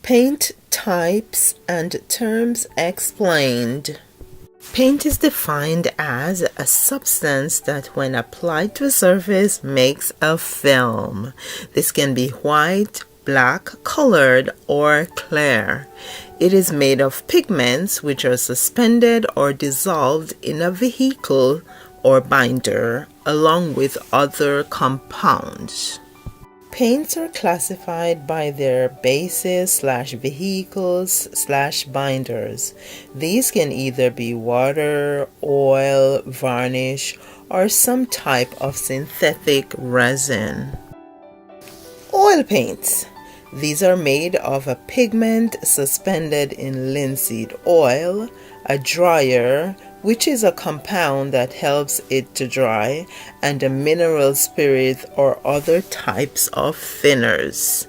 Paint types and terms explained. Paint is defined as a substance that, when applied to a surface, makes a film. This can be white, black, colored, or clear. It is made of pigments which are suspended or dissolved in a vehicle or binder, along with other compounds. Paints are classified by their bases/vehicles/binders. These can either be water, oil, varnish, or some type of synthetic resin. Oil paints. These are made of a pigment suspended in linseed oil, a dryer, which is a compound that helps it to dry, and a mineral spirit or other types of thinners.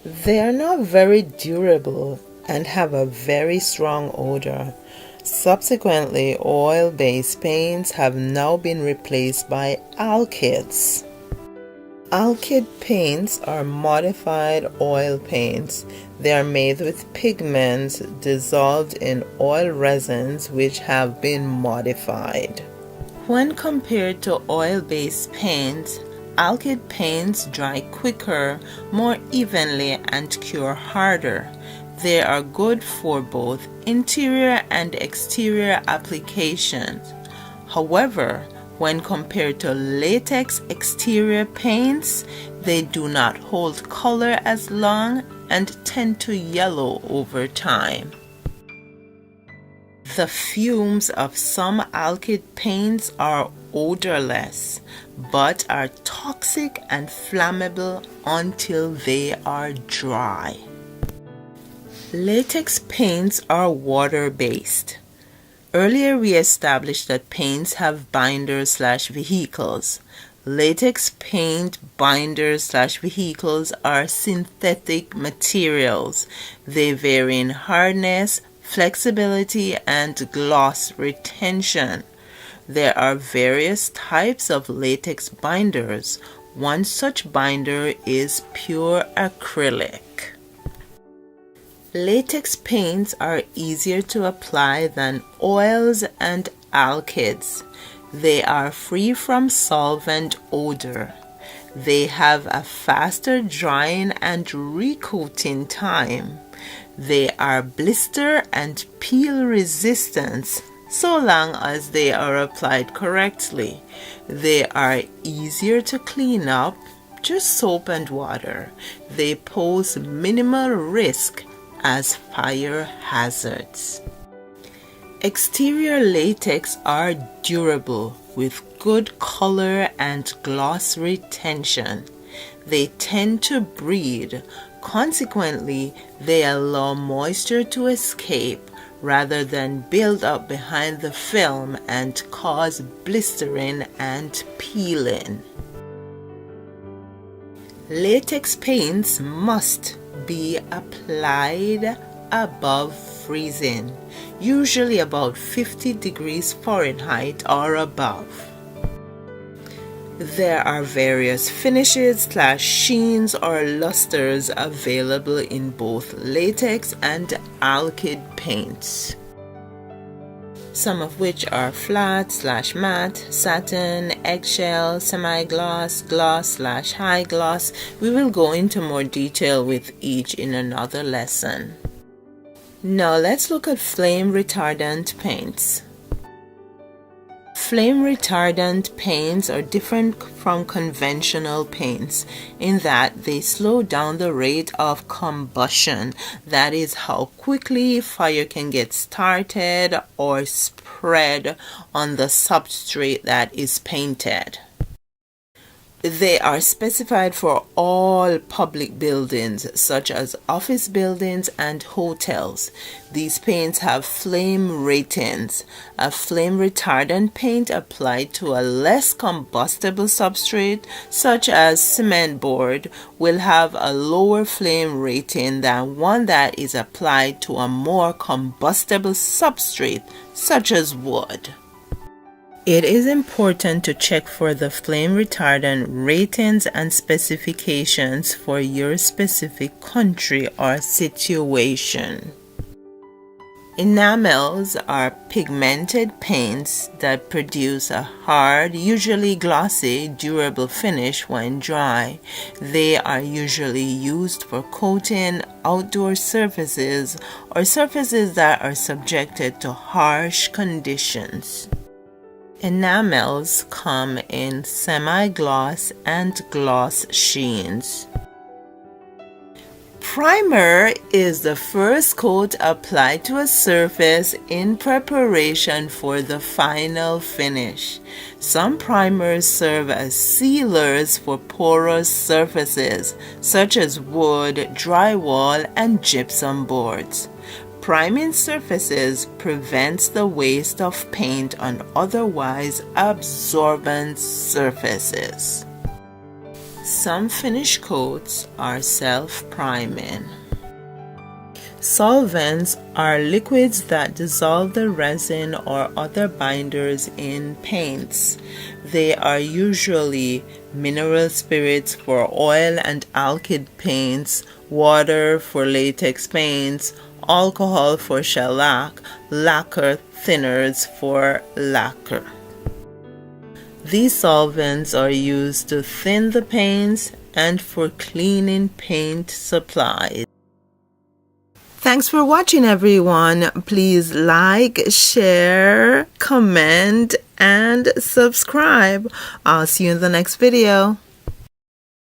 They are not very durable and have a very strong odor. Subsequently, oil-based paints have now been replaced by alkyds. Alkyd paints are modified oil paints. They are made with pigments dissolved in oil resins which have been modified. When compared to oil-based paints, alkyd paints dry quicker, more evenly, and cure harder. They are good for both interior and exterior applications. However, when compared to latex exterior paints, they do not hold color as long and tend to yellow over time. The fumes of some alkyd paints are odorless, but are toxic and flammable until they are dry. Latex paints are water-based. Earlier, we established that paints have binders/vehicles. Latex paint binders/vehicles are synthetic materials. They vary in hardness, flexibility, and gloss retention. There are various types of latex binders. One such binder is pure acrylic. Latex paints are easier to apply than oils and alkyds. They are free from solvent odor. They have a faster drying and recoating time. They are blister and peel resistant so long as they are applied correctly. They are easier to clean up, just soap and water. They pose minimal risk as fire hazards. Exterior latex are durable with good color and gloss retention. They tend to breathe. Consequently, they allow moisture to escape rather than build up behind the film and cause blistering and peeling. Latex paints must be applied above freezing, usually about 50 degrees Fahrenheit or above. There are various finishes/sheens or lusters available in both latex and alkyd paints, some of which are flat/matte, satin, eggshell, semi-gloss, gloss/high gloss. We will go into more detail with each in another lesson. Now let's look at flame retardant paints. Flame retardant paints are different from conventional paints in that they slow down the rate of combustion. That is how quickly fire can get started or spread on the substrate that is painted. They are specified for all public buildings, such as office buildings and hotels. These paints have flame ratings. A flame retardant paint applied to a less combustible substrate, such as cement board, will have a lower flame rating than one that is applied to a more combustible substrate, such as wood. It is important to check for the flame retardant ratings and specifications for your specific country or situation. Enamels are pigmented paints that produce a hard, usually glossy, durable finish when dry. They are usually used for coating outdoor surfaces or surfaces that are subjected to harsh conditions. Enamels come in semi-gloss and gloss sheens. Primer is the first coat applied to a surface in preparation for the final finish. Some primers serve as sealers for porous surfaces, such as wood, drywall, and gypsum boards. Priming surfaces prevents the waste of paint on otherwise absorbent surfaces. Some finish coats are self-priming. Solvents are liquids that dissolve the resin or other binders in paints. They are usually mineral spirits for oil and alkyd paints, water for latex paints, alcohol for shellac, lacquer thinners for lacquer. These solvents are used to thin the paints and for cleaning paint supplies. Thanks for watching, everyone. Please like, share, comment, and subscribe. I'll see you in the next video.